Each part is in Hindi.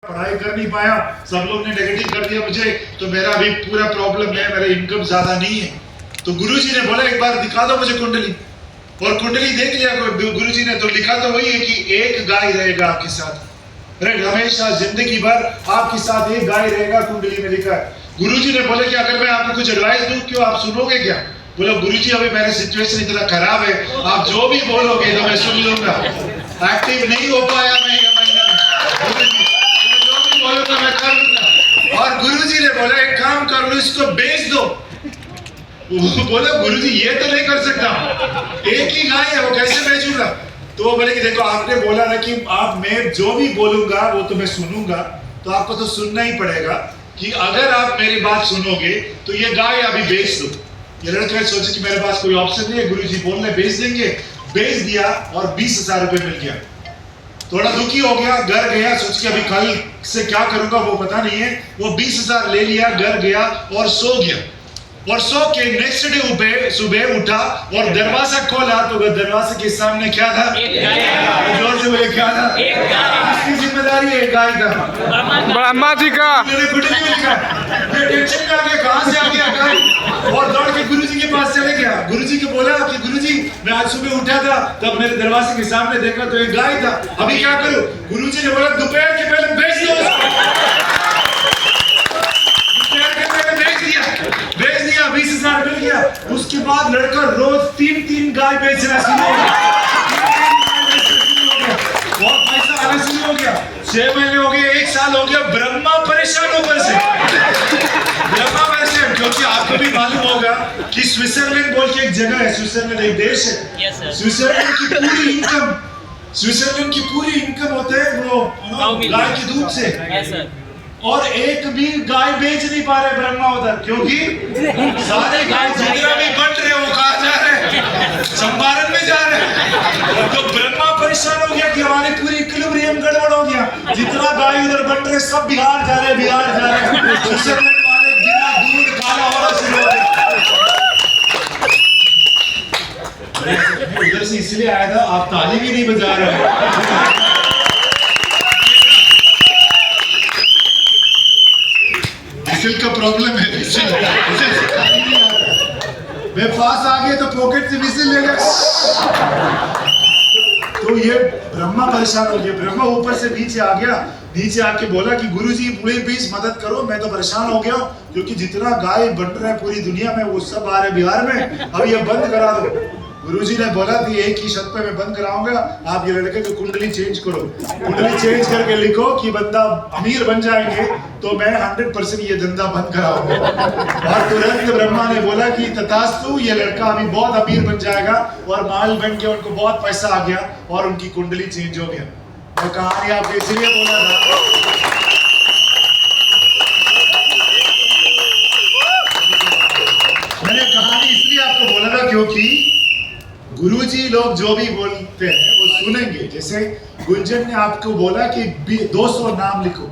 पढ़ाई कर नहीं पाया, सब लोग ने नेगेटिव कर दिया मुझे, तो मेरा भी पूरा प्रॉब्लम है, मेरा इनकम ज्यादा नहीं है। तो गुरुजी ने बोला एक बार दिखा दो मुझे कुंडली, और कुंडली देख लिया गुरुजी ने, तो लिखा तो वही है कि एक गाय रहेगा आपके साथ, राइट, हमेशा जिंदगी भर आपके साथ एक गाय रहेगा, कुंडली में लिखा है। गुरुजी ने बोले कि अगर मैं आपको कुछ एडवाइस दूं, क्यों आप सुनोगे क्या? बोला गुरुजी अभी मेरा सिचुएशन इतना खराब है, आप जो भी बोलोगे तो मैं सुन लूंगा। एक्टिव नहीं हो पाया मैं ये महीना में, जो भी बोलोगे मैं कर लूंगा। और गुरुजी ने बोला एक काम कर लो, इसको बेच दो। बोला गुरुजी ये तो नहीं कर सकता, एक ही गाय है, वो कैसे बेचूंगा? तो वो बोले कि देखो आपने बोला ना कि आप मैं जो भी बोलूंगा वो तो मैं सुनूंगा, तो आपको तो सुनना ही पड़ेगा कि अगर आप मेरी बात सुनोगे तो ये गाय अभी बेच दो। ये लड़का सोचे कि मेरे पास कोई ऑप्शन नहीं है, गुरुजी बोल रहे बेच देंगे, बेच दिया और 20,000 रुपए मिल गया। थोड़ा दुखी हो गया, घर गया, सोच के अभी कल से क्या करूंगा वो पता नहीं है, वो 20,000 ले लिया, घर गया और सो गया। और सो के नेक्स्ट डे सुबह उठा और दरवाजा खोला तो दरवाजे के सामने क्या था? जोर से बोले क्या था? किसकी जिम्मेदारी है? गाय का, ब्रह्मा जी का। कुंडली में लिखा, टेंशन में आ गया, कहां से आ गया गाय, और दौड़ के गुरुजी के पास चले गया। गुरुजी को बोला कि गुरुजी मैं आज सुबह उठा था तब मेरे दरवाजे के सामने देखा तो एक गाय था, अभी क्या करूं? गुरुजी ने बोला दोपहर के पहले बेच दो उसको। 20,000 मिल गया। उसके बाद लड़का रोज 3-3 गाय बेचना शुरू हो गया, बहुत पैसा आना शुरू हो गया। 6 महीने हो गए, 1 साल हो गया, ब्रह्मा परेशान ऊपर से, ब्रह्मा परेशान, क्योंकि आपको भी मालूम होगा कि स्विट्जरलैंड बोल के एक जगह है, स्विट्जरलैंड एक देश है, स्विट्जरलैंड की पूरी इनकम होते है वो गाय के दूध से, और एक भी गाय बेच नहीं पा रहे ब्रह्मा उधर, क्योंकि सारे गाय जितना भी बंट रहे वो कहाँ जा रहे हैं? चंपारण में जा रहे हैं। तो ब्रह्मा परेशान हो गया कि हमारी पूरी इक्विलिब्रियम गड़बड़ हो गया, जितना गाय उधर बंट रहे सब बिहार जा रहे हैं। स्विट्जरलैंड वाले बिना दूध काला होना शुरू हो गया। उधर से इसलिए आया था, आप ताली भी नहीं बजा रहे हो। का प्रॉब्लम है, मैं पास आ गया तो पॉकेट से विसिल ले गया। तो ये ब्रह्मा परेशान हो गया, ब्रह्मा ऊपर से नीचे आ गया, नीचे आके बोला कि गुरुजी मुझे प्लीज मदद करो, मैं तो परेशान हो गया क्योंकि जितना गाय बन रहा है पूरी दुनिया में वो सब आ रहे बिहार में, अब ये बंद करा दो। गुरुजी ने बोला कि एक ही शर्त पे मैं बंद कराऊंगा, आप ये लड़के की कुंडली चेंज करो, कुंडली चेंज करके लिखो कि बंदा अमीर बन जाएंगे तो मैं 100% ये धंधा बंद कराऊंगा। और तुरंत ब्रह्मा ने बोला कि तथास्तु, ये लड़का अभी बहुत अमीर बन जाएगा, और माल बन के उनको बहुत पैसा आ गया और उनकी कुंडली चेंज हो गया। मैं कहानी आपको इसलिए बोला था, मैंने कहानी इसलिए आपको बोला था क्योंकि गुरुजी लोग जो भी बोलते हैं वो सुनेंगे। जैसे गुंजन ने आपको बोला कि 200 नाम लिखो,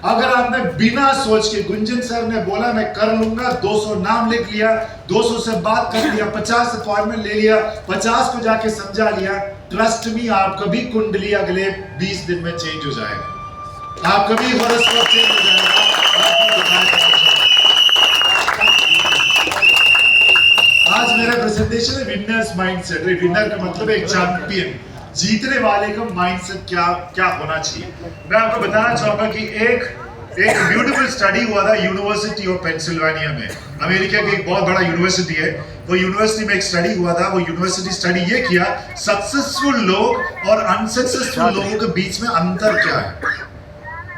अगर आपने बिना सोच के, गुंजन सर ने बोला मैं कर लूंगा, 200 नाम लिख लिया, 200 से बात कर लिया, 50 अपॉइंटमेंट ले लिया, 50 को जाके समझा लिया, ट्रस्ट मी आपका भी कुंडली अगले 20 दिन में चेंज हो जाएगा, आपका भी हॉरोस्कोप चेंज हो जाएगा। आज मेरा प्रेजेंटेशन है विनर्स माइंडसेट। विनर का मतलब एक चैंपियन, जीतने वाले का माइंडसेट क्या होना चाहिए। मैं आपको बताना चाहूंगा कि एक ब्यूटीफुल स्टडी हुआ था यूनिवर्सिटी ऑफ पेंसिल्वेनिया में, अमेरिका की एक बहुत बड़ा यूनिवर्सिटी है, वो यूनिवर्सिटी में एक स्टडी हुआ था। वो यूनिवर्सिटी स्टडी ये किया सक्सेसफुल लोग और अनसक्सेसफुल लोगों के बीच में अंतर क्या है,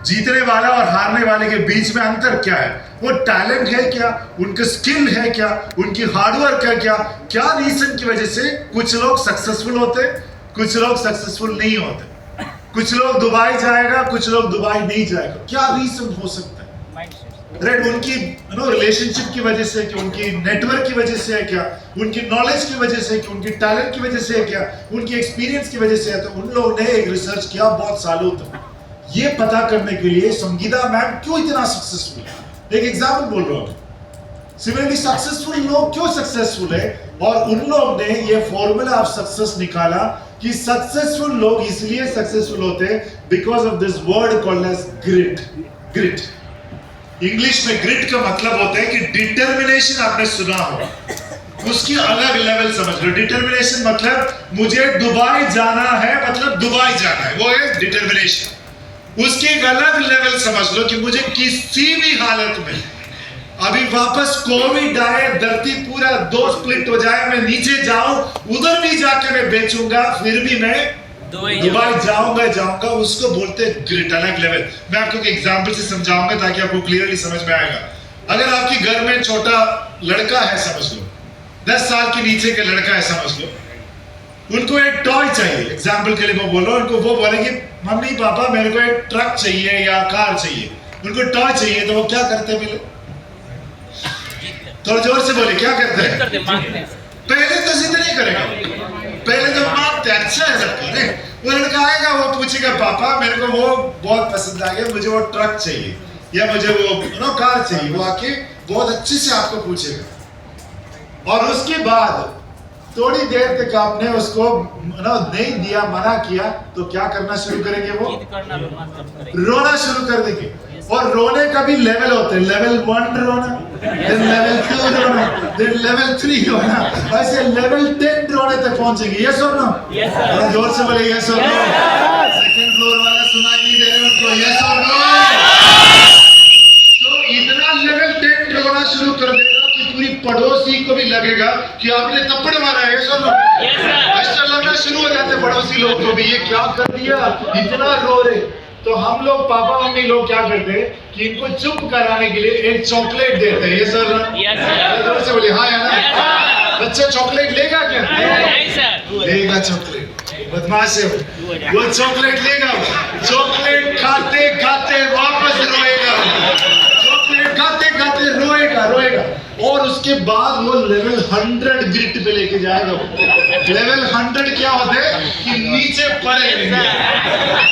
जीतने वाला और हारने वाले के बीच में अंतर क्या है, वो टैलेंट है क्या, उनका स्किल है क्या, उनकी हार्डवर्क है क्या रीजन की वजह से कुछ लोग सक्सेसफुल होते, कुछ लोग सक्सेसफुल नहीं होते, कुछ लोग दुबई जाएगा, कुछ लोग दुबई नहीं जाएगा, क्या रीजन हो सकता है? राइट, उनकी रिलेशनशिप की वजह से, कि उनकी नेटवर्क की वजह से है क्या, उनकी नॉलेज की वजह से, कि उनकी टैलेंट की वजह से है क्या, उनकी एक्सपीरियंस की वजह से है। तो उन लोगों ने एक रिसर्च किया बहुत सालों तक, ये पता करने के लिए संगीता मैम क्यों इतना सक्सेसफुल है। एक एग्जाम्पल बोल रहा हूं, सिमिलरली सक्सेसफुल लोग क्यों सक्सेसफुल है, और उन लोग ने ये फॉर्मूला ऑफ सक्सेस निकाला कि सक्सेसफुल लोग इसलिए सक्सेसफुल होते हैं because of this word called as grit. Grit English में ग्रिट का मतलब होता है कि डिटर्मिनेशन। आपने सुना हो, उसकी अलग लेवल समझ लो। डिटर्मिनेशन मतलब मुझे दुबई जाना है, मतलब दुबई जाना है, वो है डिटर्मिनेशन। उसकी एक अलग लेवल समझ लो कि मुझे किसी भी हालत में, अभी वापस कोविड आए, धरती पूरा 2 स्प्लिट हो जाए, मैं नीचे जाऊं, उधर भी जाके मैं बेचूंगा, फिर भी मैं दुबई जाऊंगा, उसको बोलते हैं ग्रिट, अलग लेवल। मैं आपको एक एग्जांपल से समझाऊंगा ताकि आपको क्लियरली समझ में आएगा। अगर आपके घर में छोटा लड़का है, समझ लो 10 साल के नीचे का लड़का है, समझ लो, उनको एक टॉय चाहिए। एग्जांपल के लिए मैं बोल रहा हूं, उनको वो बोलेंगे मम्मी पापा मेरे को एक ट्रक चाहिए या कार चाहिए, उनको टॉय चाहिए, तो वो क्या करते हैं? थोड़ा जोर से बोले, क्या करते हैं? पहले तो जिद नहीं करेगा, पहले तो मांगते, अच्छा है लड़का। वो लड़का आएगा, वो पूछेगा पापा मेरे को वो बहुत पसंद आ गया, मुझे वो ट्रक चाहिए या मुझे वो कार चाहिए। वो आके बहुत अच्छे से आपको पूछेगा, और उसके बाद थोड़ी देर तक आपने उसको नहीं दिया, मना किया, तो क्या करना शुरू करेंगे? वो रोना शुरू कर देंगे। और रोने का भी लेवल होते हैं, लेवल 1 रोना, then level 2 रोना, then level 3 रोना, ऐसे level 10 रोने तक पहुंचेंगे। यस और नो? Yes sir. जोर से बोले यस और नो। सेकंड फ्लोर वाला सुनाई नहीं दे रहे उनको, यस और नो? तो इतना लेवल 10 रोना शुरू कर देगा कि पूरी पड़ोसी को भी लगेगा कि आपने थप्पड़ मारा है। यस और नो? Yes sir. ऐसा लगना शुरू हो जाते पड़ोसी लोग को भी, ये क्या कर दिया, इतना रो रहे। तो हम लोग, पापा मम्मी लोग क्या करते हैं कि इनको चुप कराने के लिए एक चॉकलेट देते हैं। ये सर? Yes sir. जोर से बोलिए हाँ या ना? बच्चा चॉकलेट लेगा क्या? नहीं सर। लेगा चॉकलेट, बदमाश है वो चॉकलेट लेगा। चॉकलेट खाते खाते वापस रोएगा, चॉकलेट खाते खाते रोएगा, और उसके बाद वो लेवल 100 ग्रिट पे लेके जाएगा। लेवल 100 क्या होता है कि नीचे पड़े रहेंगे,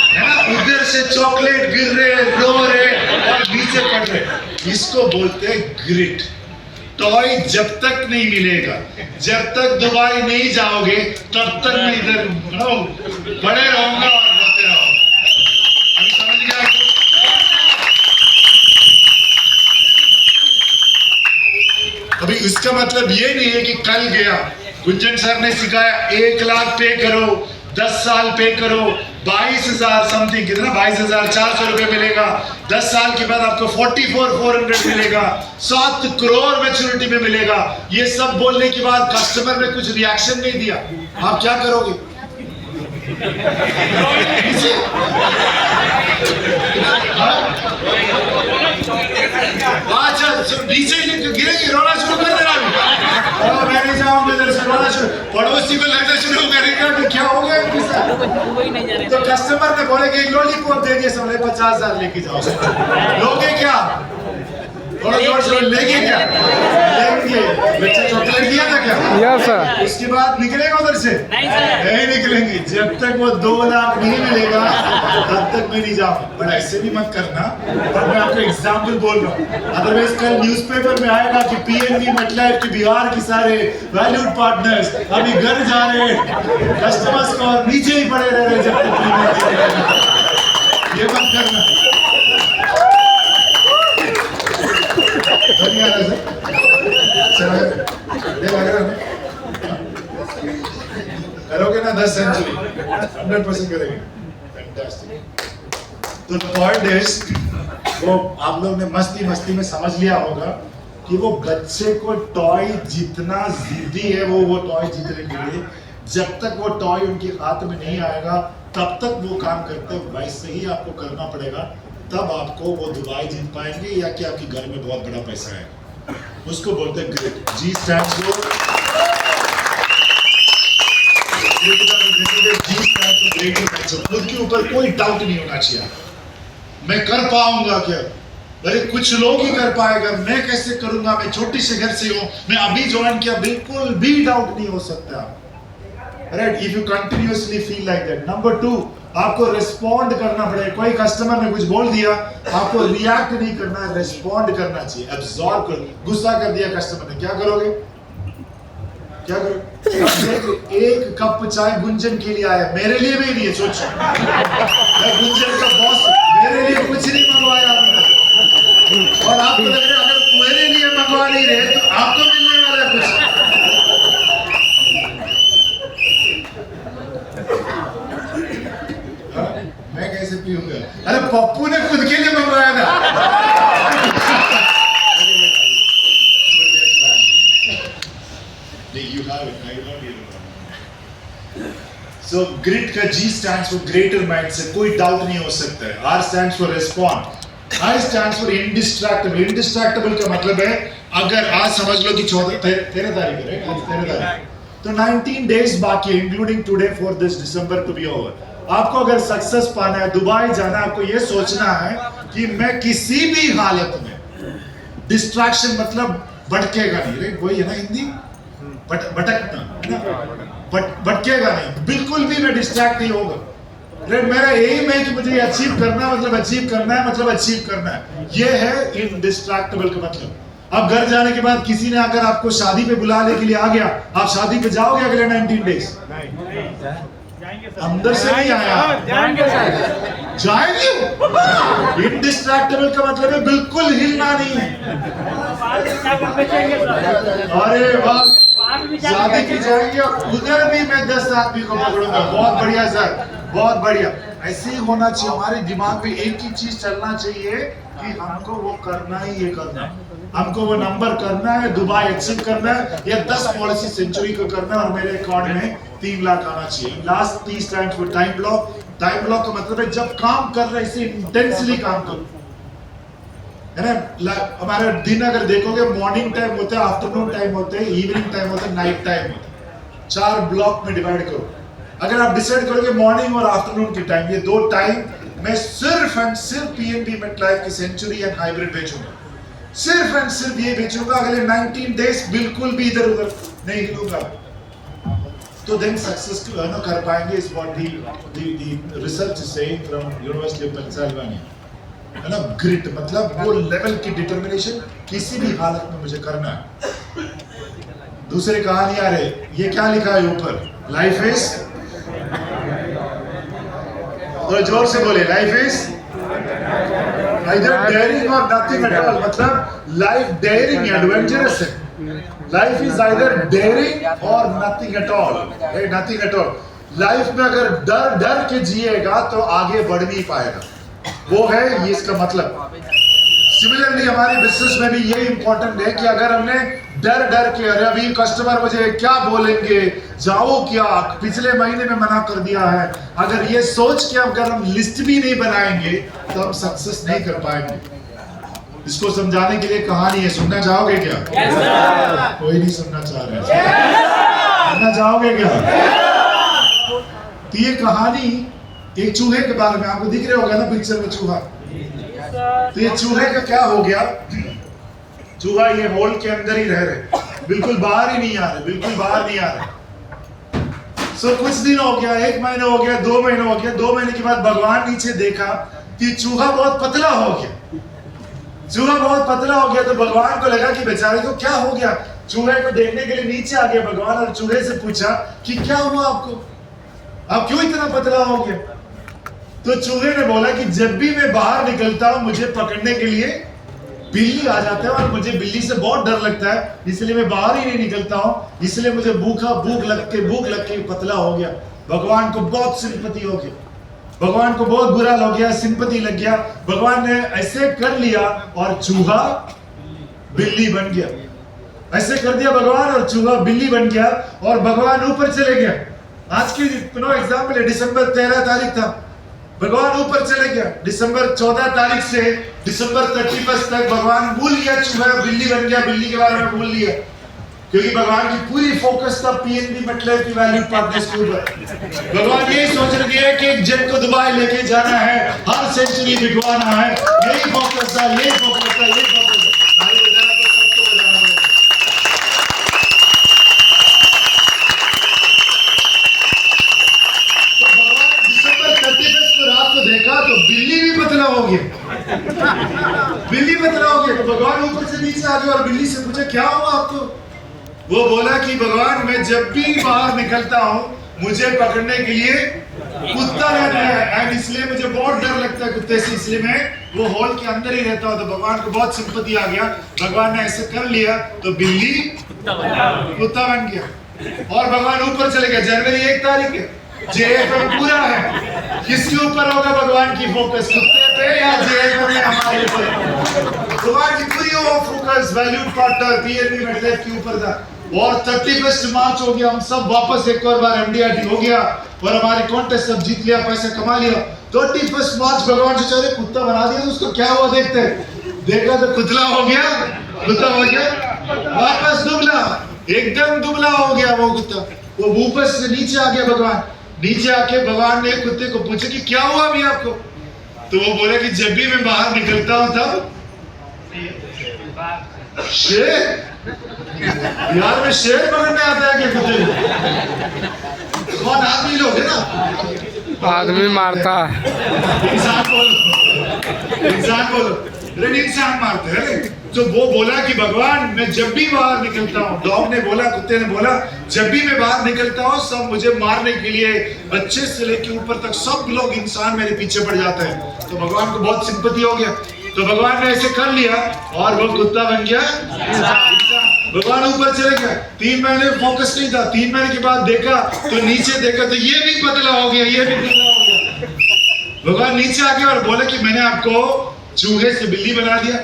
है ना? उधर से चॉकलेट गिर रहे, रो रहे और नीचे पड़ रहे। इसको बोलते हैं ग्रिट। टॉय जब तक नहीं मिलेगा, जब तक दुबई नहीं जाओगे, तब तक मैं इधर बड़े रहूंगा और रोते रहूंगा। अभी समझ गया आपको? अभी इसका मतलब ये नहीं है कि कल गया, गुंजन सर ने सिखाया 1 लाख पे करो, 10 साल पे करो, 22,000 समथिंग, कितना 22,400 रुपए मिलेगा। 10 साल के बाद आपको 44,400 मिलेगा, 7 करोड़ मैच्योरिटी में मिलेगा। ये सब बोलने के बाद कस्टमर ने कुछ रिएक्शन नहीं दिया, आप क्या करोगे? अच्छा, नीचे गिरेगी, रोना शुरू कर देना। मैं नहीं जाऊंगा इधर से, रोना शुरू, पड़ोसी को लगना शुरू करेगा कि क्या हो गया इनके साथ। तो कस्टमर ने बोले कि लॉलीपॉप दे दिए, समझे 50,000 लेके जाओ। लोगे क्या? थोड़ा जोर से लेंगे क्या? लेंगे। बच्चा चॉकलेट दिया था क्या? Yes sir. उसके बाद निकलेगा उधर से? नहीं निकलेंगे। जब तक वो 2 लाख नहीं मिलेगा तब तक मैं नहीं जाऊंगा। बट ऐसे भी मत करना, पर मैं आपको एग्जाम्पल बोल रहा हूँ। अदरवाइज कल न्यूज़पेपर में आएगा कि पीएनबी मतलब कि बिहार के सारे वैल्यूड पार्टनर्स अभी घर जा रहे हैं, कस्टमर्स को और नीचे ही पड़े रह रहे जब तक। ये मत करना। करोगे ना 10 सेंचुरी, 100% करेंगे। तो पॉइंट इज, वो आप लोग ने मस्ती में समझ लिया होगा कि वो बच्चे को टॉय जितना जिद्दी है, वो टॉय जीतने के लिए जब तक वो टॉय उनके हाथ में नहीं आएगा तब तक वो काम करते हैं। वैसे ही आपको करना पड़ेगा, तब आपको वो दुबई जीत पाएंगे या कि आपके घर में बहुत बड़ा पैसा है। उसको बोलते हैं ग्रिट। जी स्टैंड्स फॉर खुद के ऊपर कोई डाउट नहीं होना चाहिए, मैं कर पाऊंगा क्या? अरे कुछ लोग ही कर पाएगा, मैं कैसे करूंगा? मैं छोटी से घर से हूं, मैं अभी ज्वाइन किया, बिल्कुल भी डाउट नहीं हो सकता। Right? If you continuously feel like that. Number 2, आपको रिस्पॉन्ड करना पड़ेगा। कोई कस्टमर ने कुछ बोल दिया, आपको रिएक्ट नहीं करना, रिस्पॉन्ड करना चाहिए, एब्जॉर्ब कर। गुस्सा कर दिया कस्टमर ने, क्या करोगे? क्या करोगे? एक कप चाय गुंजन के लिए आया, मेरे लिए भी नहीं है। सोचो, मैं गुंजन का बॉस, मेरे लिए कुछ नहीं मंगवाया अभी तक। और आपको लग रहा है अगर मेरे लिए मंगवा नहीं रहे तो आपको मिलने वाला है कुछ। मैं कैसे पीऊंगा? अरे पप्पू ने खुद के लिए मंगवाया था। You have it. I don't even know. So GRIT का G stands for greater mind से कोई डाउट नहीं हो सकता है। R stands for respond. I stands for indestructible. Indestructible का मतलब है अगर आज समझ लो कि 13 तारीख है, आज 13 तारीख, तो 19 days बाकी है, including today for this December to be over. आपको अगर सक्सेस पाना है, दुबई जाना है, आपको ये सोचना है कि मैं किसी भी हालत में, डिस्ट्रैक्शन मतलब भटकेगा नहीं, राइट? वही है ना हिंदी, भटकना, भटकेगा नहीं, बिल्कुल भी मैं डिस्ट्रैक्ट नहीं होगा। मेरा एम है कि मुझे अचीव करना है, मतलब अचीव करना है, मतलब अचीव करना है। ये है इनडिस्ट्रैक्टेबल का मतलब। अब घर जाने के बाद किसी ने अगर आपको शादी पे बुलाने के लिए आ गया, आप शादी पे जाओगे अगले 19 डेज? अंदर से नहीं आया, जाएंगे। इनडिस्ट्रैक्टेबल का मतलब है बिल्कुल हिलना नहीं है। अरे वाह, शादी की जाएंगे और उधर भी मैं 10 आदमी को पकड़ूंगा। बहुत बढ़िया सर, बहुत बढ़िया। ऐसे ही होना चाहिए, हमारे दिमाग में एक ही चीज चलना चाहिए कि हमको वो करना ही ये करना है, हमको वो नंबर करना है, दुबई अचीव करना है, या 10 पॉलिसी सेंचुरी को करना है और मेरे अकाउंट में 3 लाख आना चाहिए। Last 30 times for time block. Time block का मतलब है जब काम कर रहे हैं इंटेंसली काम करो, है ना? हमारे दिन अगर देखोगे, मॉर्निंग टाइम होता है, आफ्टरनून टाइम होता है, इवनिंग टाइम होता है, नाइट टाइम होता है। 4 ब्लॉक में डिवाइड करो। अगर आप डिसाइड करोगे मॉर्निंग और आफ्टरनून के टाइम, ये 2 टाइम मैं सिर्फ एंड सिर्फ पीएनबी मेटलाइफ की सेंचुरी एंड हाइब्रिड बेचूंगा, सिर्फ एंड सिर्फ ये बेचूंगा। अगले 19 डेज बिल्कुल भी इधर उधर नहीं हिलूंगा, तो देन सक्सेस कर पाएंगे। इस what the research is saying from university of Pennsylvania, है ना? ग्रिट मतलब वो लेवल की डिटर्मिनेशन, किसी भी हालत में मुझे करना है। दूसरी कहानी आ रही, ये क्या लिखा है ऊपर? लाइफ इज, और जोर से बोले, life is either daring or nothing at all। मतलब लाइफ डेयरिंग एडवेंचरस है। Life is either daring or nothing at all। nothing at all। Life में अगर डर डर के जिएगा तो आगे बढ़ नहीं पाएगा, वो है ये इसका मतलब। सिमिलरली हमारी बिजनेस में भी ये इंपॉर्टेंट है कि अगर हमने डर डर के, अरे अभी कस्टमर मुझे क्या बोलेंगे, जाओ क्या, पिछले महीने में मना कर दिया है, अगर ये सोच के अगर हम लिस्ट भी नहीं बनाएंगे तो हम सक्सेस नहीं कर पाएंगे। इसको समझाने के लिए कहानी है, सुनना चाहोगे क्या? कोई नहीं सुनना चाह रहा है, सुनना चाहोगे क्या? तो ये कहानी एक चूहे के बारे में, आपको दिख रहा होगा ना पिक्चर में चूहा। तो ये चूहे का क्या हो गया, चूहा ये होल के अंदर ही रह रहे, बिल्कुल बाहर ही नहीं आ रहे, बिल्कुल बाहर नहीं आ रहे। सो कुछ दिन हो गया, 1 महीना हो गया, 2 महीने हो गया। 2 महीने के बाद भगवान नीचे देखा कि चूहा बहुत पतला हो गया। चूहा बहुत पतला हो गया तो भगवान को लगा कि बेचारे को क्या हो गया। चूहे को देखने के लिए नीचे आ गया भगवान और चूहे से पूछा कि क्या हुआ आपको, आप क्यों इतना पतला हो गया? तो चूहे ने बोला कि जब भी मैं बाहर निकलता हूं मुझे पकड़ने के लिए बिल्ली आ जाता है और मुझे बिल्ली से बहुत डर लगता है, इसलिए मैं बाहर ही नहीं निकलता हूं, इसलिए मुझे भूख लग के पतला हो गया। भगवान को बहुत सिंपैथी हो गया, भगवान को बहुत बुरा लग गया, सिंपैथी लग गया। भगवान ने ऐसे कर लिया और चूहा बिल्ली बन गया। ऐसे कर दिया भगवान और चूहा बिल्ली बन गया और भगवान ऊपर चले गया। आज की एग्जाम्पल है, दिसंबर 13 तारीख था, भगवान ऊपर चले गया। दिसंबर 14 तारीख से दिसंबर 31 तक भगवान भूल गया, चूहा बिल्ली बन गया, बिल्ली के बारे में भूल लिया, क्योंकि भगवान की पूरी फोकस था पीएनबी मेटलाइफ की वैल्यू पार्टनर्स के ऊपर। भगवान यही सोच रहे थे कि एक जेट को दुबई लेके जाना है, हर सेंचुरी बिकवाना है, यही फोकस था, यही फोकस था, यही फोकस था। ताली बजाना तो सबको बजाना है। तो भगवान दिसंबर 31 को रात को देखा तो बिल्ली भी पतला हो गया, बिल्ली पतला हो गया। तो भगवान ऊपर से नीचे आ गए और बिल्ली से पूछा क्या हुआ आपको? वो बोला कि भगवान मैं जब भी बाहर निकलता हूँ मुझे पकड़ने के लिए कुत्ता रहता है एंड इसलिए मुझे बहुत डर लगता है कुत्ते से, इसलिए मैं वो हॉल के अंदर ही रहता हूँ। तो भगवान को बहुत सिंपैथी आ गया, भगवान ने ऐसे कर लिया तो बिल्ली कुत्ता बन गया और भगवान ऊपर चले गए। जनवरी 1 तारीख है, JFM पूरा है, किसके ऊपर होगा भगवान की फोकस, कुत्ते पे या JFM में हमारे ऊपर? भगवान की पूरी वो focus valued partner PNB Medlife के ऊपर था। और 31 मार्च हो गया, हम सब वापस एक और बार MDRT हो गया और हमारे कॉन्टेस्ट सब जीत लिया, पैसे कमा लिया। 31 मार्च भगवान से चाहे कुत्ता बना दिया तो उसको क्या हुआ देखते हैं, देखा तो कुतला हो गया, कुत्ता हो गया वापस दुबला, एकदम दुबला हो गया वो कुत्ता, वो ऊपर से नीचे आ गया। भगवान नीचे आके भगवान ने कुत्ते को पूछा कि क्या हुआ अभी आपको, तो वो बोला कि जब भी मैं बाहर निकलता हूँ तब शेर, यार में शेर पकड़ने आता है क्या कुत्ते? कौन आदमी लोग है ना, आदमी मारता है, इंसान बोलो, इंसान बोलो, अरे इंसान मारते हैं। तो वो बोला कि भगवान मैं जब भी बाहर निकलता हूँ, डॉग ने बोला, कुत्ते ने बोला, जब भी मैं बाहर निकलता हूँ सब मुझे मारने के लिए, बच्चे से लेके ऊपर तक सब लोग इंसान मेरे पीछे पड़ जाते हैं। तो भगवान को बहुत सिंपैथी हो गया, तो भगवान ने ऐसे कर लिया और वो कुत्ता बन गया इंसान। भगवान ऊपर चले गए, 3 महीने फोकस नहीं था, 3 महीने के बाद देखा तो नीचे देखा तो ये भी पतला हो गया, ये भी पतला हो गया। भगवान नीचे आ गया और बोले कि मैंने आपको चूहे से बिल्ली बना दिया,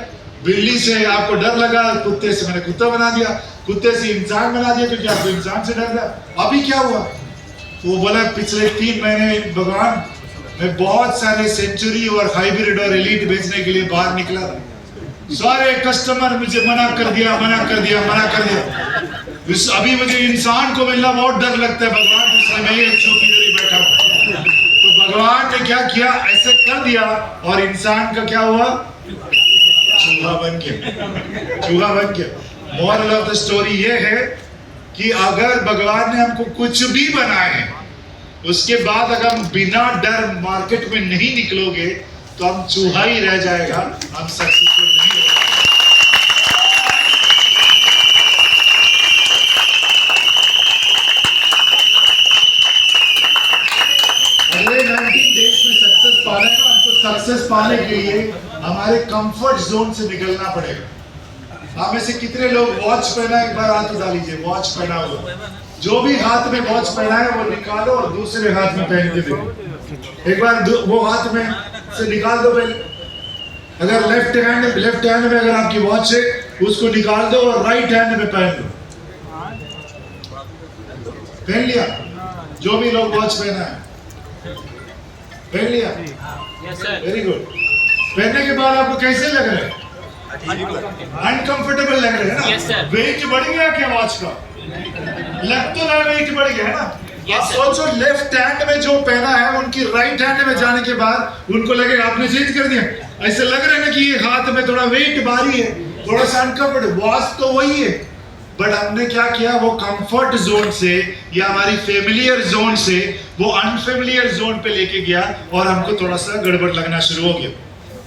बिल्ली से आपको डर लगा, कुत्ते से मैंने कुत्ता बना दिया, कुत्ते से इंसान बना दिया क्योंकि आपको इंसान से डर था। अभी क्या हुआ, तो वो बोला पिछले 3 महीने भगवान मैं बहुत सारे सेंचुरी और हाइब्रिड और एलीट बेचने के लिए बाहर निकला था, सारे कस्टमर मुझे मना कर दिया, मना कर दिया, मना कर दिया। अभी मुझे इंसान को मिलना बहुत डर लगता है भगवान, इसलिए मैं ये चौकी बैठा हूँ। तो भगवान ने क्या किया, ऐसे कर दिया और इंसान का क्या हुआ, चूहा बन गया, चूहा बन गया। मोरल ऑफ द स्टोरी ये है कि अगर भगवान ने हमको कुछ भी बनाए उसके बाद अगर हम बिना डर मार्केट में नहीं निकलोगे तो हम चूहा ही रह जाएगा, हम सक्सेसफुल नहीं हो पाएंगे। अगले 19 डेज में सक्सेस पाने का, हमको सक्सेस पाने के लिए हमारे कंफर्ट जोन से निकलना पड़ेगा। आप में से कितने लोग वॉच पहना, एक बार हाथ उठा लीजिए, वॉच पहना हुआ, जो भी हाथ में वॉच पहना है वो निकालो और दूसरे हाथ में पहन के देखो, एक बार वो हाथ में से निकाल दो पहले। अगर लेफ्ट हैंड में अगर आपकी वॉच है उसको निकाल दो और राइट हैंड में पहन दो। पहन लिया, जो भी लोग वॉच पहना है पहन लिया, वेरी गुड। पहनने के बाद आपको कैसे लग रहा है, अनकंफर्टेबल लग रहा है ना, वेट बढ़ गया क्या वॉच का, लग तो ना वेट बढ़ गया है ना। आप सोचो लेफ्ट हैंड में जो पहना है उनकी राइट हैंड में जाने के बाद उनको लगेगा आपने चेंज कर दिया, ऐसे लग रहा है ना कि ये हाथ में थोड़ा वेट भारी है, थोड़ा सा अनकंफर्टेबल, वॉच तो वही है, बट हमने क्या किया, वो कंफर्ट जोन से या हमारी फेमिलियर जोन से वो अनफेमिलियर जोन पे लेके गया और हमको थोड़ा सा गड़बड़ लगना शुरू हो गया।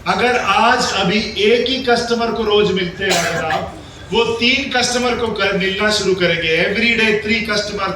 अगर आज अभी एक ही कस्टमर को रोज मिलते हैं, अगर आप वो 3 कस्टमर को मिलना शुरू करेंगे, एवरी डे 3 कस्टमर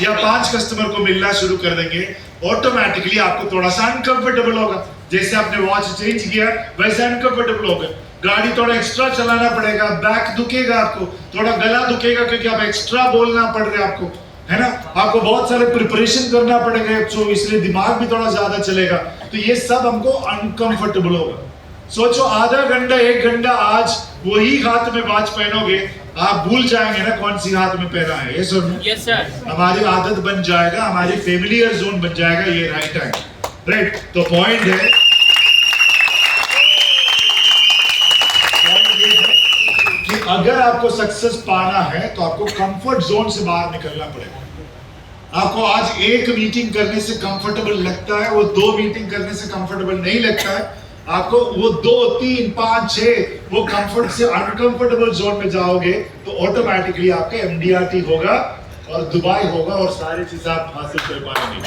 या 5 कस्टमर को मिलना शुरू कर देंगे, ऑटोमेटिकली आपको थोड़ा सा अनकंफर्टेबल होगा। जैसे आपने वॉच चेंज किया वैसे अनकंफर्टेबल होगा, गाड़ी थोड़ा एक्स्ट्रा चलाना पड़ेगा, बैक दुखेगा, आपको थोड़ा गला दुखेगा क्योंकि आप एक्स्ट्रा बोलना पड़ रहा है आपको, है ना, आपको बहुत सारे प्रिपरेशन करना पड़ेगा, तो इसलिए दिमाग भी थोड़ा ज्यादा चलेगा, तो ये सब हमको अनकंफर्टेबल होगा। सोचो आधा घंटा 1 घंटा आज वही हाथ में वॉच पहनोगे, आप भूल जाएंगे ना कौन सी हाथ में पहना है, ये सुन, यस सर, हमारी आदत बन जाएगा, हमारी फेमिलियर जोन बन जाएगा, ये राइट हैंड, राइट। तो पॉइंट है कि अगर आपको सक्सेस पाना है तो आपको कंफर्ट जोन से बाहर निकलना पड़ेगा। आपको आज 1 मीटिंग करने से कंफर्टेबल लगता है, वो 2 मीटिंग करने से कंफर्टेबल नहीं लगता है, आपको वो 2, 3, 5, 6 वो कंफर्ट से अनकंफर्टेबल जोन में जाओगे तो ऑटोमेटिकली आपका MDRT होगा और दुबई होगा और सारी चीजें आप हासिल कर पाएंगे।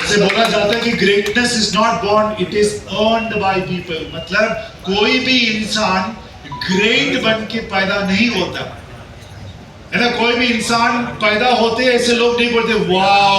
से बोला जाता है कि greatness is not born, it is earned by people. मतलब कोई भी इंसान ग्रेट बन के पैदा नहीं होता है ना। कोई भी इंसान पैदा होते ऐसे लोग नहीं बोलते वाह